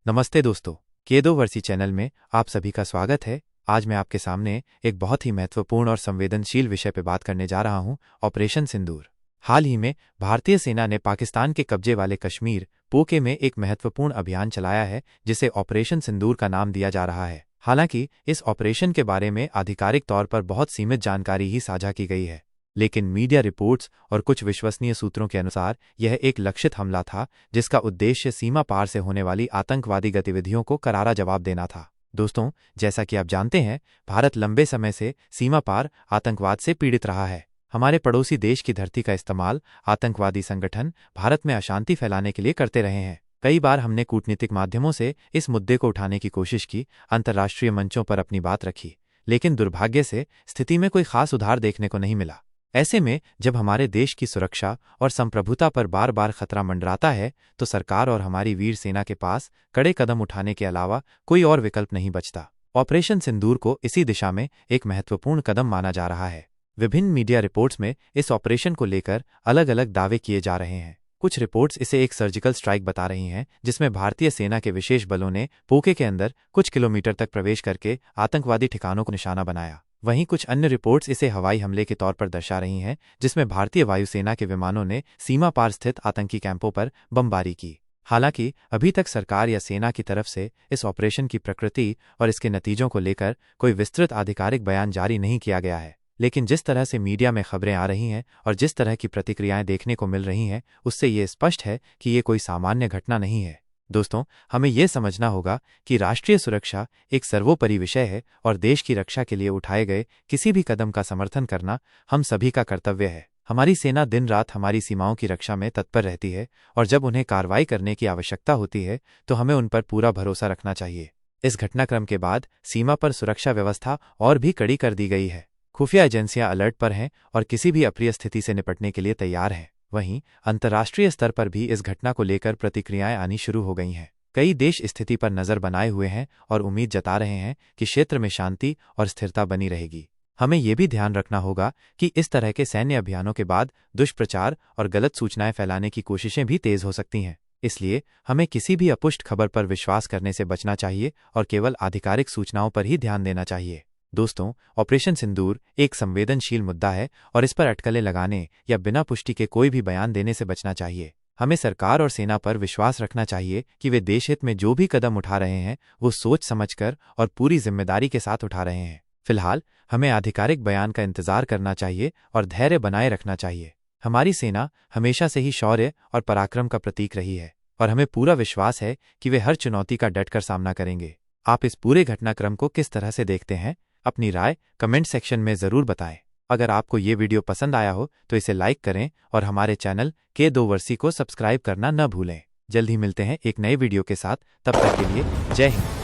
नमस्ते दोस्तों, के 2 वर्सी चैनल में आप सभी का स्वागत है। आज मैं आपके सामने एक बहुत ही महत्वपूर्ण और संवेदनशील विषय पर बात करने जा रहा हूं, ऑपरेशन सिंदूर। हाल ही में भारतीय सेना ने पाकिस्तान के कब्जे वाले कश्मीर पोके में एक महत्वपूर्ण अभियान चलाया है, जिसे ऑपरेशन सिंदूर का नाम दिया जा रहा है। हालांकि इस ऑपरेशन के बारे में आधिकारिक तौर पर बहुत सीमित जानकारी ही साझा की गई है, लेकिन मीडिया रिपोर्ट्स और कुछ विश्वसनीय सूत्रों के अनुसार यह एक लक्षित हमला था, जिसका उद्देश्य सीमा पार से होने वाली आतंकवादी गतिविधियों को करारा जवाब देना था। दोस्तों, जैसा कि आप जानते हैं, भारत लंबे समय से सीमा पार आतंकवाद से पीड़ित रहा है। हमारे पड़ोसी देश की धरती का इस्तेमाल आतंकवादी संगठन भारत में अशांति फैलाने के लिए करते रहे हैं। कई बार हमने कूटनीतिक माध्यमों से इस मुद्दे को उठाने की कोशिश की, अंतर्राष्ट्रीय मंचों पर अपनी बात रखी, लेकिन दुर्भाग्य से स्थिति में कोई खास सुधार देखने को नहीं मिला। ऐसे में जब हमारे देश की सुरक्षा और संप्रभुता पर बार बार खतरा मंडराता है, तो सरकार और हमारी वीर सेना के पास कड़े कदम उठाने के अलावा कोई और विकल्प नहीं बचता। ऑपरेशन सिंदूर को इसी दिशा में एक महत्वपूर्ण कदम माना जा रहा है। विभिन्न मीडिया रिपोर्ट्स में इस ऑपरेशन को लेकर अलग अलग दावे किए जा रहे हैं। कुछ रिपोर्ट्स इसे एक सर्जिकल स्ट्राइक बता रही हैं, जिसमें भारतीय सेना के विशेष बलों ने पोके के अंदर कुछ किलोमीटर तक प्रवेश करके आतंकवादी ठिकानों को निशाना बनाया। वहीं कुछ अन्य रिपोर्ट्स इसे हवाई हमले के तौर पर दर्शा रही हैं, जिसमें भारतीय वायुसेना के विमानों ने सीमा पार स्थित आतंकी कैंपों पर बमबारी की। हालांकि अभी तक सरकार या सेना की तरफ से इस ऑपरेशन की प्रकृति और इसके नतीजों को लेकर कोई विस्तृत आधिकारिक बयान जारी नहीं किया गया है, लेकिन जिस तरह से मीडिया में खबरें आ रही हैं और जिस तरह की प्रतिक्रियाएं देखने को मिल रही हैं, उससे ये स्पष्ट है कि ये कोई सामान्य घटना नहीं है। दोस्तों, हमें यह समझना होगा कि राष्ट्रीय सुरक्षा एक सर्वोपरि विषय है और देश की रक्षा के लिए उठाए गए किसी भी कदम का समर्थन करना हम सभी का कर्तव्य है। हमारी सेना दिन रात हमारी सीमाओं की रक्षा में तत्पर रहती है, और जब उन्हें कार्रवाई करने की आवश्यकता होती है तो हमें उन पर पूरा भरोसा रखना चाहिए। इस घटनाक्रम के बाद सीमा पर सुरक्षा व्यवस्था और भी कड़ी कर दी गई है। खुफिया एजेंसियां अलर्ट पर हैं और किसी भी अप्रिय स्थिति से निपटने के लिए तैयार हैं। वहीं अंतर्राष्ट्रीय स्तर पर भी इस घटना को लेकर प्रतिक्रियाएं आनी शुरू हो गई हैं। कई देश स्थिति पर नजर बनाए हुए हैं और उम्मीद जता रहे हैं कि क्षेत्र में शांति और स्थिरता बनी रहेगी। हमें यह भी ध्यान रखना होगा कि इस तरह के सैन्य अभियानों के बाद दुष्प्रचार और गलत सूचनाएं फैलाने की कोशिशें भी तेज हो सकती हैं। इसलिए हमें किसी भी अपुष्ट खबर पर विश्वास करने से बचना चाहिए और केवल आधिकारिक सूचनाओं पर ही ध्यान देना चाहिए। दोस्तों, ऑपरेशन सिंदूर एक संवेदनशील मुद्दा है और इस पर अटकलें लगाने या बिना पुष्टि के कोई भी बयान देने से बचना चाहिए। हमें सरकार और सेना पर विश्वास रखना चाहिए कि वे देशहित में जो भी कदम उठा रहे हैं वो सोच समझकर और पूरी जिम्मेदारी के साथ उठा रहे हैं। फिलहाल हमें आधिकारिक बयान का इंतजार करना चाहिए और धैर्य बनाए रखना चाहिए। हमारी सेना हमेशा से ही शौर्य और पराक्रम का प्रतीक रही है और हमें पूरा विश्वास है कि वे हर चुनौती का डटकर सामना करेंगे। आप इस पूरे घटनाक्रम को किस तरह से देखते हैं? अपनी राय कमेंट सेक्शन में ज़रूर बताएं। अगर आपको ये वीडियो पसंद आया हो तो इसे लाइक करें और हमारे चैनल के 2 वर्सी को सब्सक्राइब करना न भूलें। जल्द ही मिलते हैं एक नए वीडियो के साथ। तब तक के लिए जय हिंद।